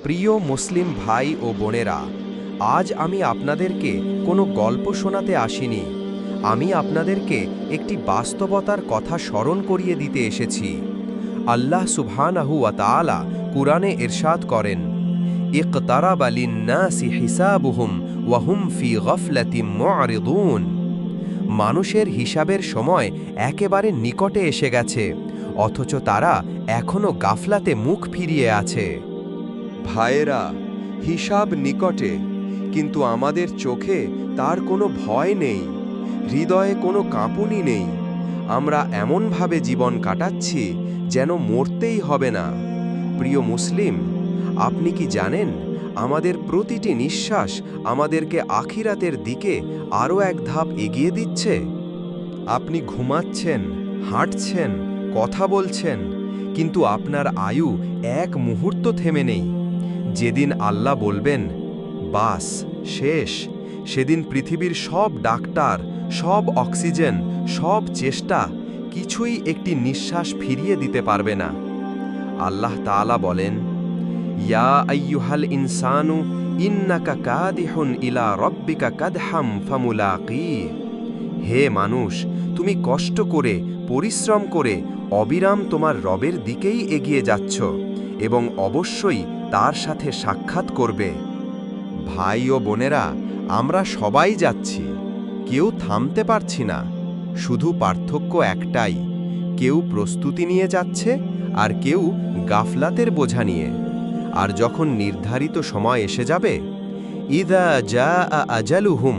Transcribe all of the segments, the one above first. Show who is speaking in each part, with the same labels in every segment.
Speaker 1: প্রিয় মুসলিম ভাই ও বোনেরা, আজ আমি আপনাদেরকে কোনো গল্প শোনাতে আসিনি। আমি আপনাদেরকে একটি বাস্তবতার কথা স্মরণ করিয়ে দিতে এসেছি। আল্লাহ সুবহানাহু ওয়া তাআলা কুরআনে ইরশাদ করেন, ইকতারাবা লিন-নাসি হিসাবুহুম ওয়া হুম ফি গাফলাতিম মু'রিদুন। মানুষের হিসাবের সময় একেবারে নিকটে এসে গেছে, অথচ তারা এখনো গাফলাতে মুখ ফিরিয়ে আছে। ভাইয়েরা, হিসাব নিকটে, কিন্তু আমাদের চোখে তার কোনো ভয় নেই, হৃদয়ে কোনো কাঁপুনি নেই। আমরা এমনভাবে জীবন কাটাচ্ছি যেন মরতেই হবে না। প্রিয় মুসলিম, আপনি কি জানেন, আমাদের প্রতিটি নিঃশ্বাস আমাদেরকে আখিরাতের দিকে আরও এক ধাপ এগিয়ে দিচ্ছে? আপনি ঘুমাচ্ছেন, হাঁটছেন, কথা বলছেন, কিন্তু আপনার আয়ু এক মুহূর্ত থেমে নেই। যেদিন আল্লাহ বলবেন, বাস শেষ, সেদিন পৃথিবীর সব ডাক্তার, সব অক্সিজেন, সব চেষ্টা কিছুই একটি নিঃশ্বাস ফিরিয়ে দিতে পারবে না। আল্লাহ তাআলা বলেন, ইয়া আইয়ুহাল ইনসানু ইন্নাকা কাদিহুন ইলা রব্বিকা কাদহাম ফামুলাকিহ। হে মানুষ, তুমি কষ্ট করে, পরিশ্রম করে অবিরাম তোমার রবের দিকেই এগিয়ে যাচ্ছ এবং অবশ্যই তার সাথে সাক্ষাৎ করবে। ভাই ও বোনেরা, আমরা সবাই যাচ্ছি, কেউ থামতে পারছি না। শুধু পার্থক্য একটাই, কেউ প্রস্তুতি নিয়ে যাচ্ছে আর কেউ গাফলাতের বোঝা নিয়ে। আর যখন নির্ধারিত সময় এসে যাবে, ইযা জাআ আজালুহুম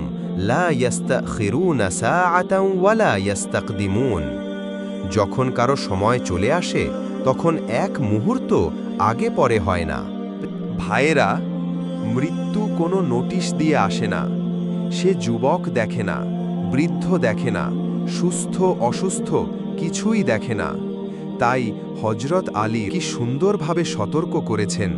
Speaker 1: লা ইস্তাখিরুনা সাআতান ওয়ালা ইস্তাকদিমুন। যখন কারো সময় চলে আসে, তখন এক মুহূর্ত আগে পরে হয় না। ভাইয়েরা, মৃত্যু কোনো নোটিশ দিয়ে আসে না। সে যুবক দেখে না, বৃদ্ধ দেখে না, সুস্থ অসুস্থ কিছুই দেখে না। তাই হযরত আলী কি সুন্দরভাবে সতর্ক করেছেন,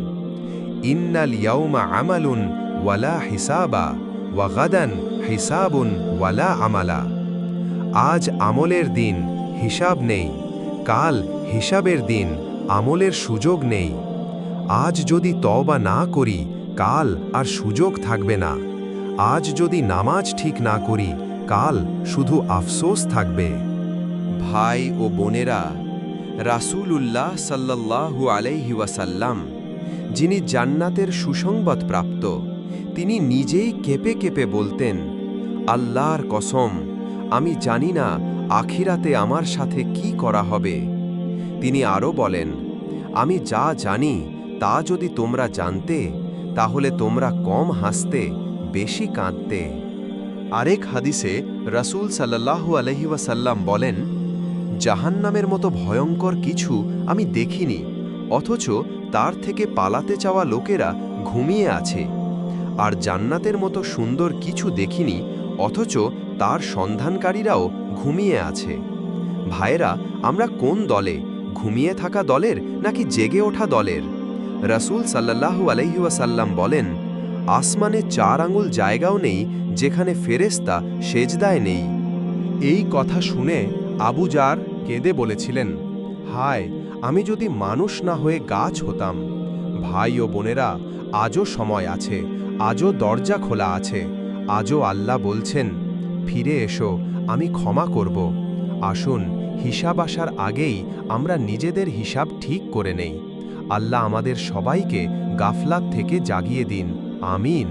Speaker 1: ইন্নাল ইয়াউমা আমালুন ওয়ালা হিসাবা ওয়া গাদান হিসাবুন ওয়ালা আমালা। আজ আমলের দিন, হিসাব নেই। কাল হিসাবের দিন, আমলের সুযোগ নেই। আজ যদি তওবা না করি, কাল আর সুযোগ থাকবে না। আজ যদি নামাজ ঠিক না করি, কাল শুধু আফসোস থাকবে। ভাই ও বোনেরা, রাসূলুল্লাহ সাল্লাল্লাহু আলাইহি ওয়াসাল্লাম, যিনি জান্নাতের সুসংবাদ প্রাপ্ত, তিনি নিজেই কেঁপে কেঁপে বলতেন, আল্লাহর কসম, আমি জানি না আখিরাতে আমার সাথে কি করা হবে। তিনি আরও বলেন, আমি যা জানি তা যদি তোমরা জানতে, তাহলে তোমরা কম হাসতে, বেশি কাঁদতে। আরেক হাদিসে রাসূল সাল্লাল্লাহু আলাইহি ওয়াসাল্লাম বলেন, জাহান্নামের মতো ভয়ঙ্কর কিছু আমি দেখিনি, অথচ তার থেকে পালাতে চাওয়া লোকেরা ঘুমিয়ে আছে। আর জান্নাতের মতো সুন্দর কিছু দেখিনি, অথচ তার সন্ধানকারীরাও ঘুমিয়ে আছে। ভাইয়েরা, আমরা কোন দলে, ঘুমিয়ে থাকা দলের নাকি জেগে ওঠা দলের? রাসূল সাল্লাল্লাহু আলাইহি ওয়াসাল্লাম বলেন, আসমানে 4 আঙুল জায়গাও নেই যেখানে ফেরেশতা সেজদায় নেই। এই কথা শুনে আবু জার কেঁদে বলেছিলেন, হায়, আমি যদি মানুষ না হয়ে গাছ হতাম। ভাই ও বোনেরা, আজও সময় আছে, আজও দরজা খোলা আছে। আজও আল্লাহ বলছেন, ফিরে এসো, আমি ক্ষমা করব। আসুন, হিসাব আসার আগেই আমরা নিজেদের হিসাব ঠিক করে নেই। আল্লাহ আমাদের সবাইকে গাফলাত থেকে জাগিয়ে দিন। আমিন।